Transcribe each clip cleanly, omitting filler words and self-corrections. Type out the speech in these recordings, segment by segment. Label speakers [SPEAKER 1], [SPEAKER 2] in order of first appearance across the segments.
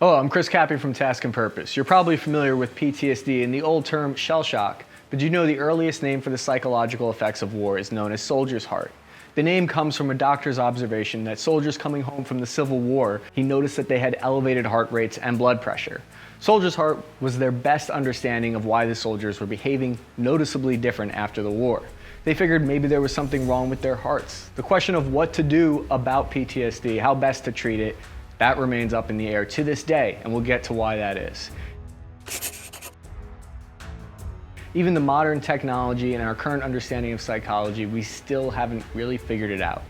[SPEAKER 1] Hello, I'm Chris Cappy from Task and Purpose. You're probably familiar with PTSD and the old term shell shock, but you know the earliest name for the psychological effects of war is known as soldier's heart. The name comes from a doctor's observation that soldiers coming home from the Civil War, he noticed that they had elevated heart rates and blood pressure. Soldier's heart was their best understanding of why the soldiers were behaving noticeably different after the war. They figured maybe there was something wrong with their hearts. The question of what to do about PTSD, how best to treat it, that remains up in the air to this day, and we'll get to why that is. Even the modern technology and our current understanding of psychology, we still haven't really figured it out.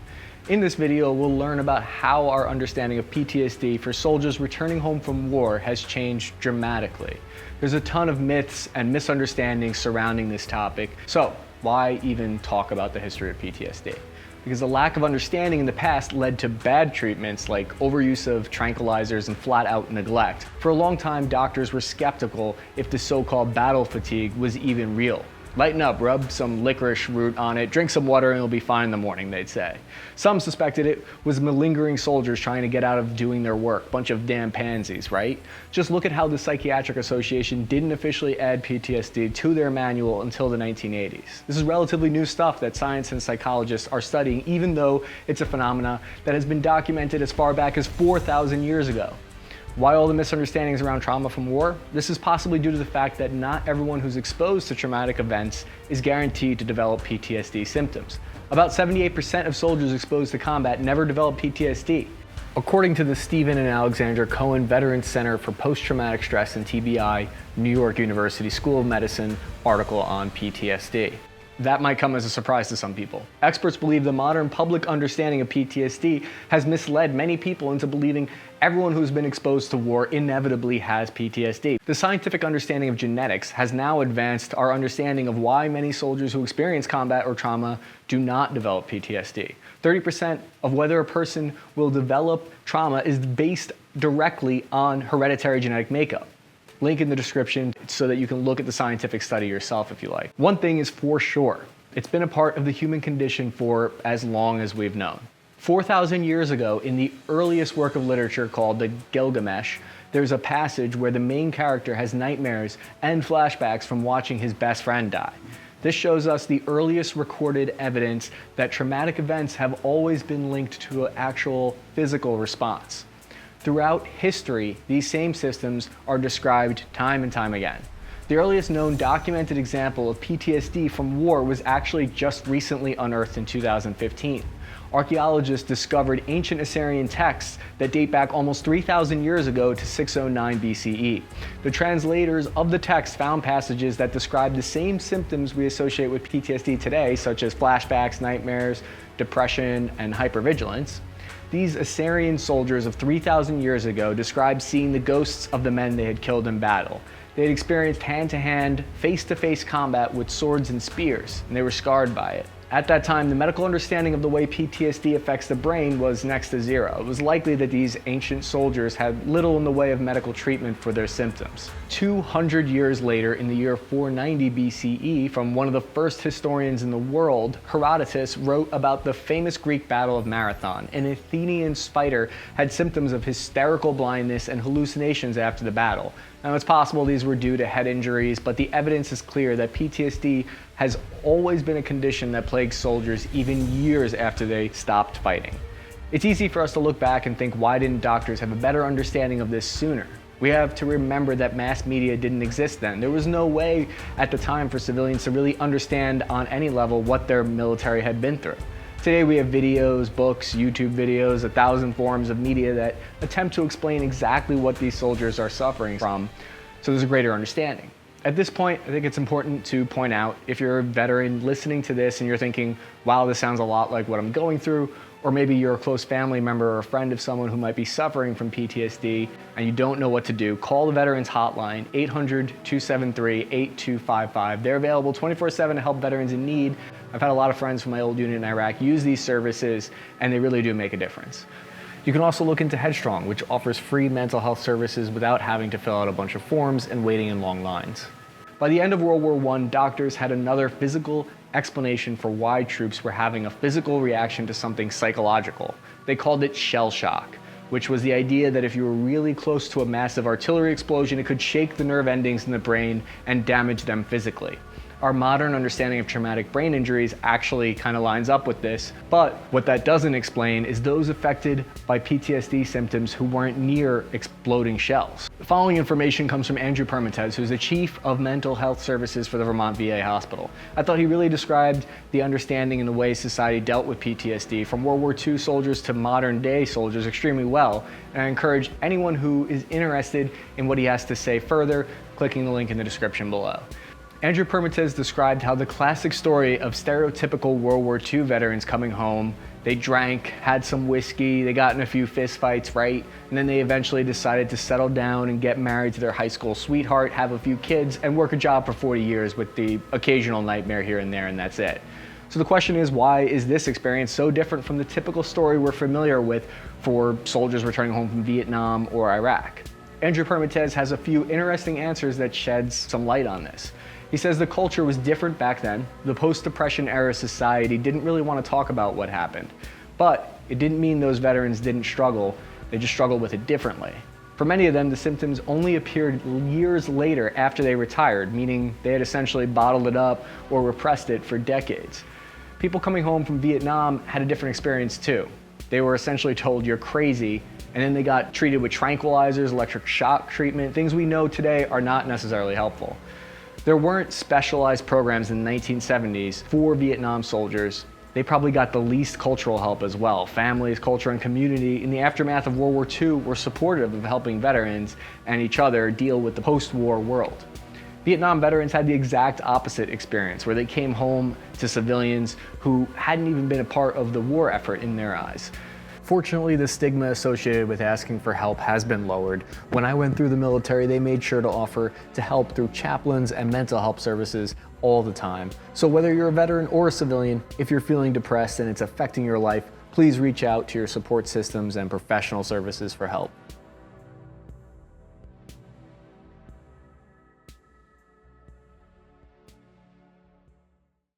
[SPEAKER 1] In this video, we'll learn about how our understanding of PTSD for soldiers returning home from war has changed dramatically. There's a ton of myths and misunderstandings surrounding this topic, so why even talk about the history of PTSD? Because the lack of understanding in the past led to bad treatments like overuse of tranquilizers and flat-out neglect. For a long time, doctors were skeptical if the so-called battle fatigue was even real. Lighten up, rub some licorice root on it, drink some water and you'll be fine in the morning, they'd say. Some suspected it was malingering soldiers trying to get out of doing their work. Bunch of damn pansies, right? Just look at how the Psychiatric Association didn't officially add PTSD to their manual until the 1980s. This is relatively new stuff that science and psychologists are studying, even though it's a phenomena that has been documented as far back as 4,000 years ago. Why all the misunderstandings around trauma from war? This is possibly due to the fact that not everyone who's exposed to traumatic events is guaranteed to develop PTSD symptoms. About 78% of soldiers exposed to combat never develop PTSD. According to the Stephen and Alexandra Cohen Veterans Center for Post-Traumatic Stress and TBI, New York University School of Medicine article on PTSD. That might come as a surprise to some people. Experts believe the modern public understanding of PTSD has misled many people into believing everyone who's been exposed to war inevitably has PTSD. The scientific understanding of genetics has now advanced our understanding of why many soldiers who experience combat or trauma do not develop PTSD. 30% of whether a person will develop trauma is based directly on hereditary genetic makeup. Link in the description so that you can look at the scientific study yourself if you like. One thing is for sure, it's been a part of the human condition for as long as we've known. 4,000 years ago, in the earliest work of literature called the GILGAMESH, there's a passage where the main character has nightmares and flashbacks from watching his best friend die. This shows us the earliest recorded evidence that traumatic events have always been linked to an actual physical response. Throughout history, these same systems are described time and time again. The earliest known documented example of PTSD from war was actually just recently unearthed in 2015. Archaeologists discovered ancient Assyrian texts that date back almost 3,000 years ago to 609 BCE. The translators of the text found passages that describe the same symptoms we associate with PTSD today, such as flashbacks, nightmares, depression, and hyper-vigilance. These Assyrian soldiers of 3,000 years ago described seeing the ghosts of the men they had killed in battle. They had experienced hand-to-hand, face-to-face combat with swords and spears, and they were scarred by it. At that time, the medical understanding of the way PTSD affects the brain was next to zero. It was likely that these ancient soldiers had little in the way of medical treatment for their symptoms. 200 years later, in the year 490 BCE, from one of the first historians in the world, Herodotus wrote about the famous Greek battle of Marathon. An Athenian fighter had symptoms of hysterical blindness and hallucinations after the battle. Now, it's possible these were due to head injuries, but the evidence is clear that PTSD has always been a condition that plagues soldiers even years after they stopped fighting. It's easy for us to look back and think, why didn't doctors have a better understanding of this sooner? We have to remember that mass media didn't exist then. There was no way at the time for civilians to really understand on any level what their military had been through. Today we have videos, books, YouTube videos, 1,000 forms of media that attempt to explain exactly what these soldiers are suffering from, so there's a greater understanding. At this point, I think it's important to point out, if you're a veteran listening to this and you're thinking, wow, this sounds a lot like what I'm going through, or maybe you're a close family member or a friend of someone who might be suffering from PTSD and you don't know what to do, call the Veterans Hotline, 800-273-8255. They're available 24/7 to help veterans in need. I've had a lot of friends from my old unit in Iraq use these services, and they really do make a difference. You can also look into Headstrong, which offers free mental health services without having to fill out a bunch of forms and waiting in long lines. By the end of World War I, doctors had another physical explanation for why troops were having a physical reaction to something psychological. They called it shell shock. which was the idea that if you were really close to a massive artillery explosion, it could shake the nerve endings in the brain and damage them physically. Our modern understanding of traumatic brain injuries actually kind of lines up with this, but what that doesn't explain is those affected by PTSD symptoms who weren't near exploding shells. The following information comes from Andrew Permatez, who's the Chief of Mental Health Services for the Vermont VA Hospital. I thought he really described the understanding and the way society dealt with PTSD from World War II soldiers to modern day soldiers extremely well, and I encourage anyone who is interested in what he has to say further, clicking the link in the description below. Andrew Permatez described how the classic story of stereotypical World War II veterans coming home, they drank, had some whiskey, they got in a few fist fights, right? And then they eventually decided to settle down and get married to their high school sweetheart, have a few kids, and work a job for 40 years with the occasional nightmare here and there, and that's it. So the question is, why is this experience so different from the typical story we're familiar with for soldiers returning home from Vietnam or Iraq? Andrew Permatez has a few interesting answers that sheds some light on this. He says the culture was different back then. The post-Depression era society didn't really want to talk about what happened. But it didn't mean those veterans didn't struggle, they just struggled with it differently. For many of them, the symptoms only appeared years later after they retired, meaning they had essentially bottled it up or repressed it for decades. People coming home from Vietnam had a different experience too. They were essentially told, "You're crazy," and then they got treated with tranquilizers, electric shock treatment, things we know today are not necessarily helpful. There weren't specialized programs in the 1970s for Vietnam soldiers. They probably got the least cultural help as well. Families, culture, and community in the aftermath of World War II were supportive of helping veterans and each other deal with the post-war world. Vietnam veterans had the exact opposite experience, where they came home to civilians who hadn't even been a part of the war effort in their eyes. Fortunately, the stigma associated with asking for help has been lowered. When I went through the military, they made sure to offer to help through chaplains and mental health services all the time. So whether you're a veteran or a civilian, if you're feeling depressed and it's affecting your life, please reach out to your support systems and professional services for help.